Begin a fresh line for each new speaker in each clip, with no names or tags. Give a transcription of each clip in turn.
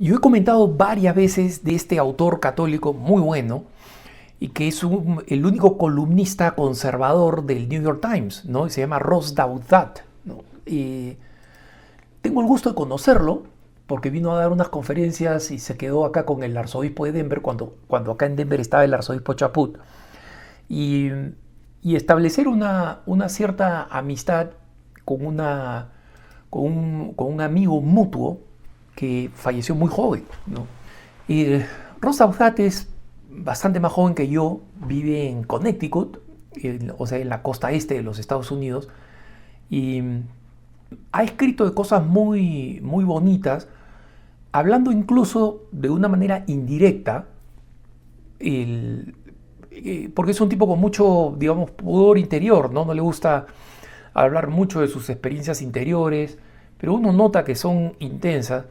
Yo he comentado varias veces de este autor católico muy bueno y que es el único columnista conservador del New York Times, ¿no? Y se llama Ross Douthat, ¿no? Y tengo el gusto de conocerlo porque vino a dar unas conferencias y se quedó acá con el arzobispo de Denver cuando acá en Denver estaba el arzobispo Chaput. Y, y establecer una cierta amistad con, con un amigo mutuo que falleció muy joven, ¿no? Y Rosa Douthat es bastante más joven que yo, vive en Connecticut, o sea, en la costa este de los Estados Unidos, y ha escrito de cosas muy, muy bonitas, hablando incluso de una manera indirecta, el, porque es un tipo con mucho, digamos, pudor interior, ¿no? No le gusta hablar mucho de sus experiencias interiores, pero uno nota que son intensas.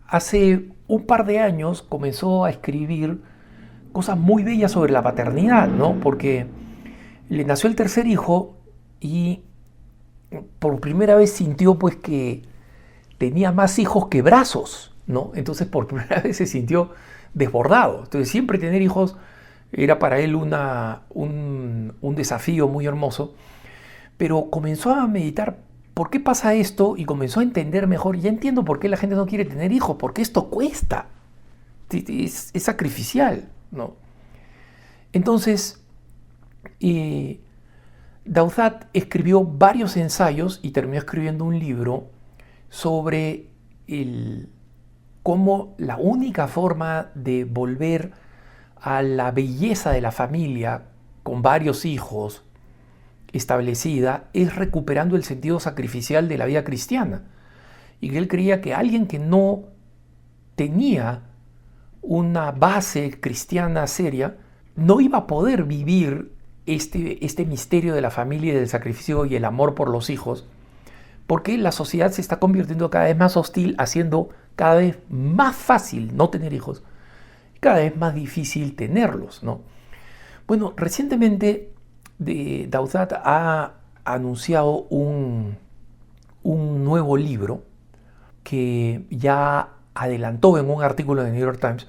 Hace un par de años comenzó a escribir cosas muy bellas sobre la paternidad, ¿no? Porque le nació el tercer hijo y por primera vez sintió pues que tenía más hijos que brazos, ¿no? Entonces por primera vez se sintió desbordado. Entonces siempre tener hijos era para él un desafío muy hermoso, pero comenzó a meditar por qué pasa esto y comenzó a entender mejor. Ya entiendo por qué la gente no quiere tener hijos, porque esto cuesta, es sacrificial, ¿no? Entonces, eh, Douthat escribió varios ensayos y terminó escribiendo un libro sobre cómo la única forma de volver a la belleza de la familia con varios hijos establecida es recuperando el sentido sacrificial de la vida cristiana. Y que él creía que alguien que no tenía una base cristiana seria no iba a poder vivir este misterio de la familia y del sacrificio y el amor por los hijos, porque la sociedad se está convirtiendo cada vez más hostil, haciendo cada vez más fácil no tener hijos, cada vez más difícil tenerlos, ¿no? Bueno, recientemente Douthat ha anunciado un nuevo libro que ya adelantó en un artículo de New York Times,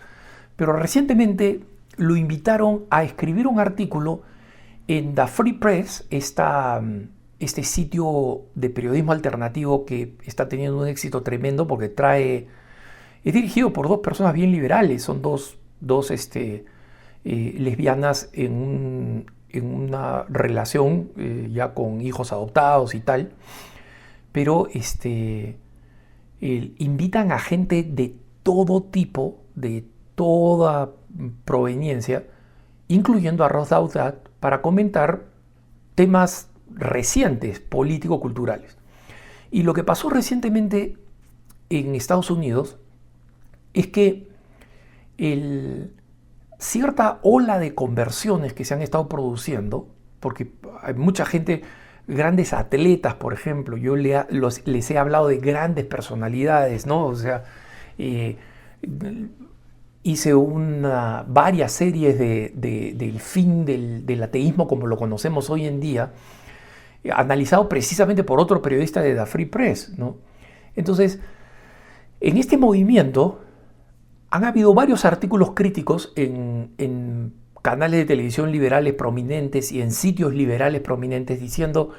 pero recientemente lo invitaron a escribir un artículo en The Free Press, este sitio de periodismo alternativo que está teniendo un éxito tremendo porque es dirigido por dos personas bien liberales, son dos lesbianas en una relación ya con hijos adoptados y tal, pero invitan a gente de todo tipo, de toda proveniencia, incluyendo a Ross Douthat, para comentar temas recientes, político-culturales. Y lo que pasó recientemente en Estados Unidos es que cierta ola de conversiones que se han estado produciendo, porque hay mucha gente, grandes atletas, por ejemplo, les he hablado de grandes personalidades, ¿no? O sea, eh, hice varias series del fin del ateísmo como lo conocemos hoy en día, analizado precisamente por otro periodista de The Free Press, ¿no? Entonces, en este movimiento han habido varios artículos críticos en canales de televisión liberales prominentes y en sitios liberales prominentes diciendo,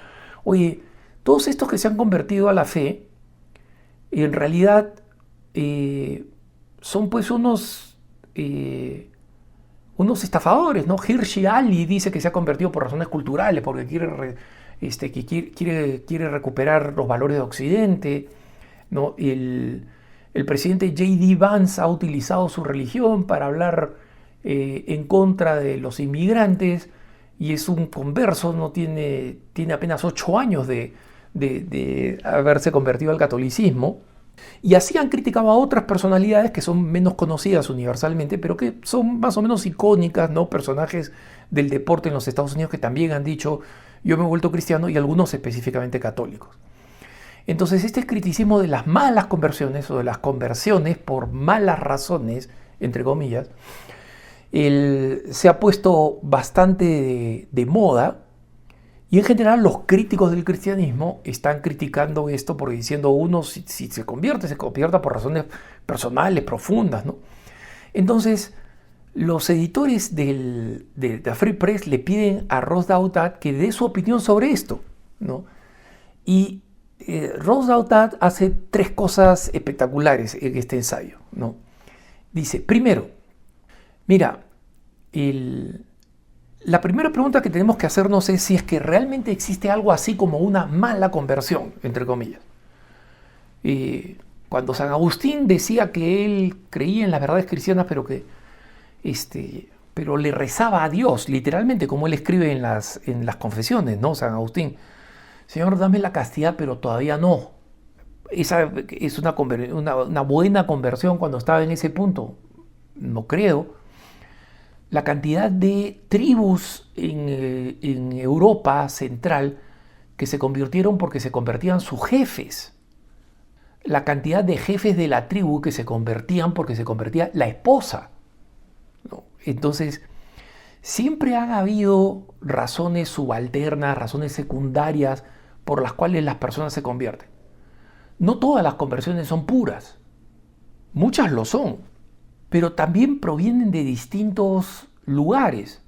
oye, todos estos que se han convertido a la fe, en realidad son pues unos estafadores, ¿no? Hirsi Ali dice que se ha convertido por razones culturales, porque quiere recuperar los valores de Occidente, ¿no? El presidente J.D. Vance ha utilizado su religión para hablar en contra de los inmigrantes y es un converso, no tiene apenas 8 años de haberse convertido al catolicismo. Y así han criticado a otras personalidades que son menos conocidas universalmente, pero que son más o menos icónicas, ¿no? Personajes del deporte en los Estados Unidos que también han dicho, yo me he vuelto cristiano, y algunos específicamente católicos. Entonces este criticismo de las malas conversiones o de las conversiones por malas razones, entre comillas, se ha puesto bastante de moda Y en general los críticos del cristianismo están criticando esto porque diciendo uno si se convierta por razones personales, profundas, ¿no? Entonces, los editores de The Free Press le piden a Ross Douthat que dé su opinión sobre esto, ¿no? Y Ross Douthat hace 3 cosas espectaculares en este ensayo, ¿no? Dice, primero, mira, la primera pregunta que tenemos que hacernos es si es que realmente existe algo así como una mala conversión, entre comillas. Cuando San Agustín decía que él creía en las verdades cristianas, pero le rezaba a Dios, literalmente, como él escribe en las confesiones, ¿no? San Agustín, Señor, dame la castidad, pero todavía no. Esa es una buena conversión cuando estaba en ese punto. No creo. La cantidad de tribus en Europa central que se convirtieron porque se convertían sus jefes. La cantidad de jefes de la tribu que se convertían porque se convertía la esposa, ¿no? Entonces, siempre han habido razones subalternas, razones secundarias por las cuales las personas se convierten. No todas las conversiones son puras, muchas lo son, pero también provienen de distintos lugares.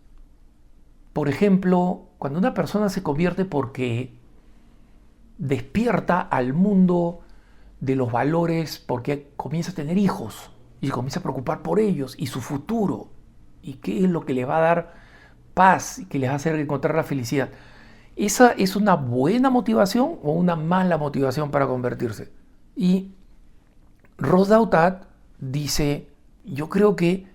Por ejemplo, cuando una persona se convierte porque despierta al mundo de los valores, porque comienza a tener hijos y se comienza a preocupar por ellos y su futuro y qué es lo que le va a dar paz y que les va a hacer encontrar la felicidad. ¿Esa es una buena motivación o una mala motivación para convertirse? Y Ross Douthat dice, yo creo que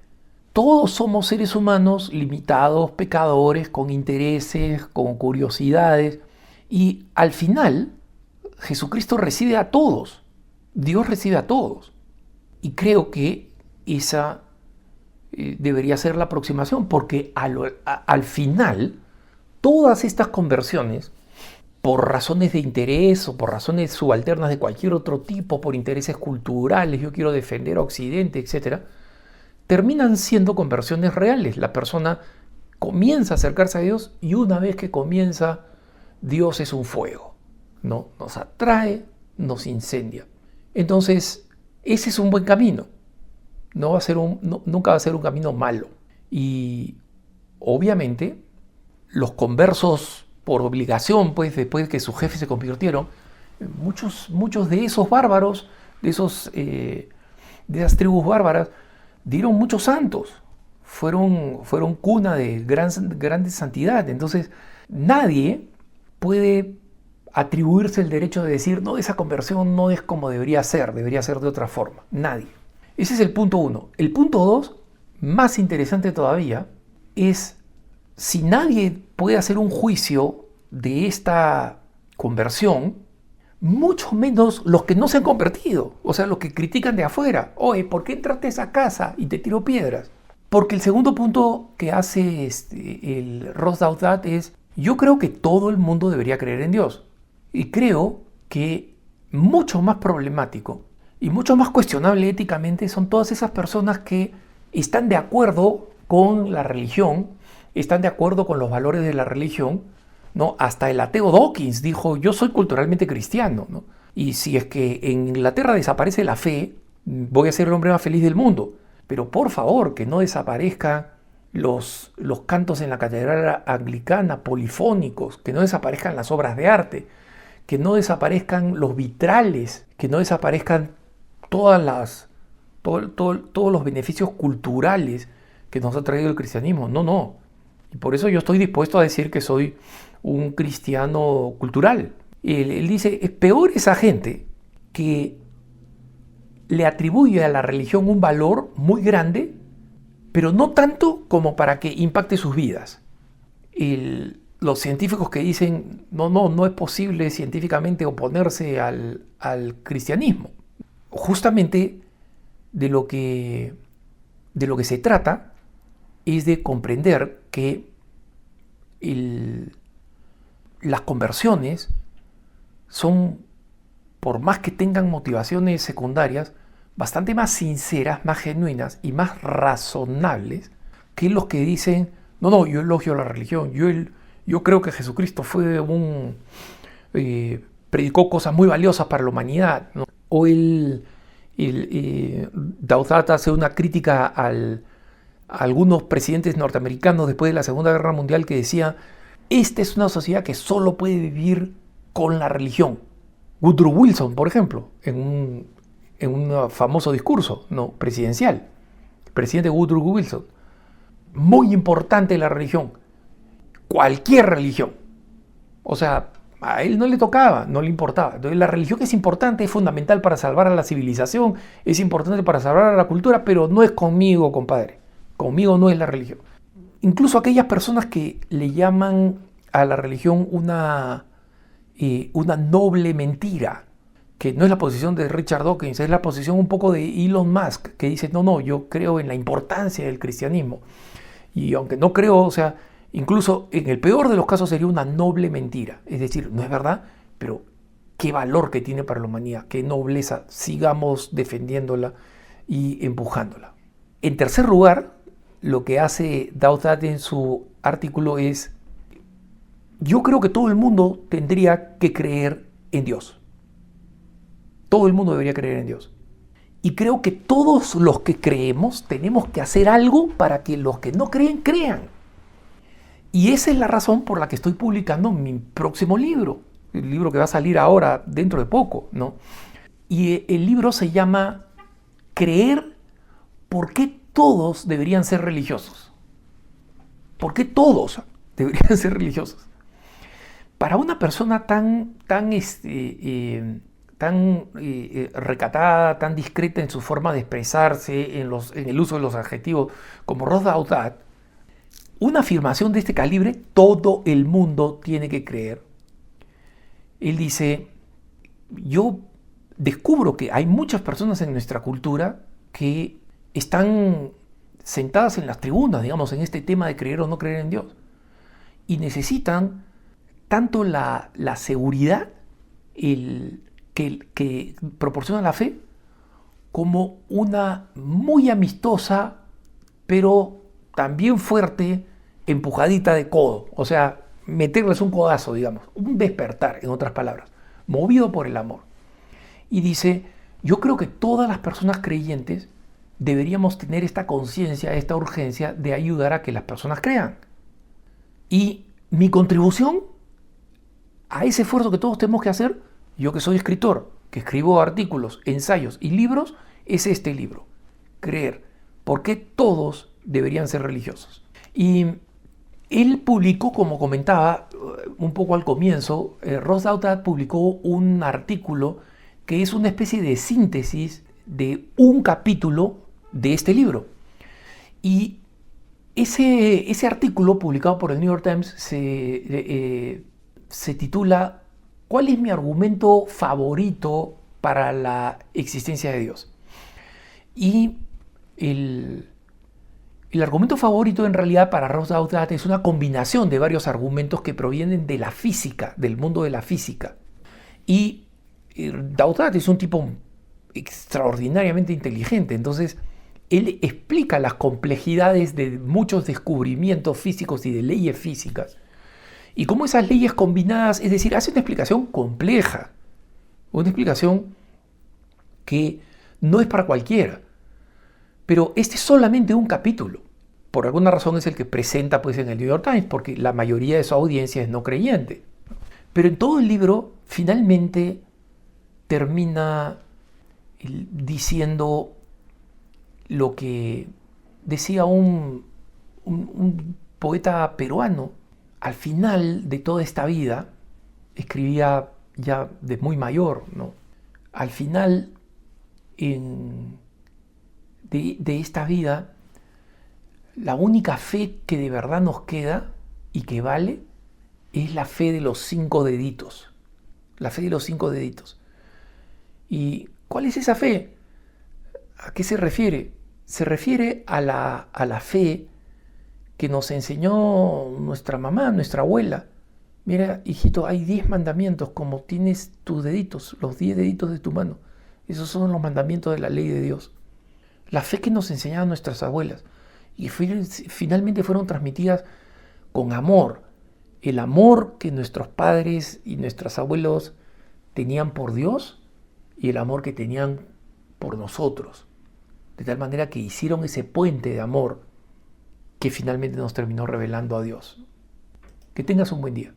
todos somos seres humanos limitados, pecadores, con intereses, con curiosidades, y al final Jesucristo recibe a todos, Dios recibe a todos. Y creo que esa debería ser la aproximación, porque al final todas estas conversiones, por razones de interés o por razones subalternas de cualquier otro tipo, por intereses culturales, yo quiero defender a Occidente, etc., terminan siendo conversiones reales. La persona comienza a acercarse a Dios y una vez que comienza, Dios es un fuego, ¿no? Nos atrae, nos incendia. Entonces, ese es un buen camino. Nunca va a ser un camino malo. Y obviamente, los por obligación, pues después de que sus jefes se convirtieron, muchos de esos bárbaros, de esas tribus bárbaras, dieron muchos santos, fueron cuna de grande santidad. Entonces, nadie puede atribuirse el derecho de decir, no, esa conversión no es como debería ser de otra forma. Nadie. Ese es el punto 1. El punto 2, más interesante todavía, es si nadie puede hacer un juicio de esta conversión, mucho menos los que no se han convertido, o sea, los que critican de afuera. Oye, ¿por qué entraste a esa casa y te tiro piedras? Porque el segundo punto que hace el Ross Douthat es, yo creo que todo el mundo debería creer en Dios. Y creo que mucho más problemático y mucho más cuestionable éticamente son todas esas personas que están de acuerdo con la religión, están de acuerdo con los valores de la religión, ¿no? Hasta el ateo Dawkins dijo, yo soy culturalmente cristiano, ¿no? Y si es que en Inglaterra desaparece la fe, voy a ser el hombre más feliz del mundo. Pero por favor, que no desaparezcan los cantos en la catedral anglicana, polifónicos, que no desaparezcan las obras de arte, que no desaparezcan los vitrales, que no desaparezcan todos los beneficios culturales que nos ha traído el cristianismo. No. Y por eso yo estoy dispuesto a decir que soy un cristiano cultural. Él dice, es peor esa gente que le atribuye a la religión un valor muy grande, pero no tanto como para que impacte sus vidas. Los científicos que dicen, no es posible científicamente oponerse al cristianismo. Justamente de lo que se trata es de comprender que las conversiones son, por más que tengan motivaciones secundarias, bastante más sinceras, más genuinas y más razonables que los que dicen, no, yo elogio la religión, yo Yo creo que Jesucristo predicó cosas muy valiosas para la humanidad, ¿no? O Dauthat hace una crítica a algunos presidentes norteamericanos después de la Segunda Guerra Mundial que decía: esta es una sociedad que solo puede vivir con la religión. Woodrow Wilson, por ejemplo, en un famoso discurso, ¿no?, presidencial, el presidente Woodrow Wilson: muy importante la religión, cualquier religión. O sea, a él no le tocaba, no le importaba. Entonces, la religión es importante, es fundamental para salvar a la civilización, es importante para salvar a la cultura, pero no es conmigo, compadre. Conmigo no es la religión. Incluso aquellas personas que le llaman a la religión una noble mentira, que no es la posición de Richard Dawkins, es la posición un poco de Elon Musk, que dice: no, yo creo en la importancia del cristianismo. Y aunque no creo, o sea, incluso en el peor de los casos sería una noble mentira. Es decir, no es verdad, pero qué valor que tiene para la humanidad, qué nobleza, sigamos defendiéndola y empujándola. En tercer lugar, lo que hace Dauthat en su artículo es: yo creo que todo el mundo tendría que creer en Dios. Todo el mundo debería creer en Dios. Y creo que todos los que creemos tenemos que hacer algo para que los que no creen, crean. Y esa es la razón por la que estoy publicando mi próximo libro, el libro que va a salir ahora dentro de poco, ¿no? Y el libro se llama Creer por qué todos deberían ser religiosos. ¿Por qué todos deberían ser religiosos? Para una persona tan recatada, tan discreta en su forma de expresarse, en el uso de los adjetivos, como Ross Douthat, una afirmación de este calibre, todo el mundo tiene que creer. Él dice: yo descubro que hay muchas personas en nuestra cultura que están sentadas en las tribunas, digamos, en este tema de creer o no creer en Dios, y necesitan tanto la seguridad que proporciona la fe, como una muy amistosa, pero también fuerte empujadita de codo. O sea, meterles un codazo, digamos, un despertar, en otras palabras, movido por el amor. Y dice: yo creo que todas las personas creyentes deberíamos tener esta conciencia, esta urgencia de ayudar a que las personas crean. Y mi contribución a ese esfuerzo que todos tenemos que hacer, yo que soy escritor, que escribo artículos, ensayos y libros, es este libro: Creer por qué todos deberían ser religiosos. Y él publicó, como comentaba un poco al comienzo, Ross Douthat publicó un artículo que es una especie de síntesis de un capítulo de este libro. Y ese artículo, publicado por el New York Times, se titula ¿Cuál es mi argumento favorito para la existencia de Dios? Y el argumento favorito, en realidad, para Ross Douthat es una combinación de varios argumentos que provienen de la física, del mundo de la física. Y Douthat es un tipo extraordinariamente inteligente, entonces él explica las complejidades de muchos descubrimientos físicos y de leyes físicas. Y cómo esas leyes combinadas, es decir, hace una explicación compleja, una explicación que no es para cualquiera. Pero este es solamente un capítulo. Por alguna razón es el que presenta, pues, en el New York Times, porque la mayoría de su audiencia es no creyente. Pero en todo el libro, finalmente, termina diciendo lo que decía un poeta peruano. Al final de toda esta vida, escribía ya de muy mayor, ¿no? Al final de esta vida, la única fe que de verdad nos queda y que vale es la fe de los 5 deditos. La fe de los 5 deditos. ¿Y cuál es esa fe? ¿A qué se refiere? Se refiere a la fe que nos enseñó nuestra mamá, nuestra abuela. Mira, hijito, hay 10 mandamientos, como tienes tus deditos, los 10 deditos de tu mano. Esos son los mandamientos de la ley de Dios. La fe que nos enseñaban nuestras abuelas y finalmente fueron transmitidas con amor el amor que nuestros padres y nuestros abuelos tenían por Dios y el amor que tenían por nosotros. De tal manera que hicieron ese puente de amor que finalmente nos terminó revelando a Dios. Que tengas un buen día.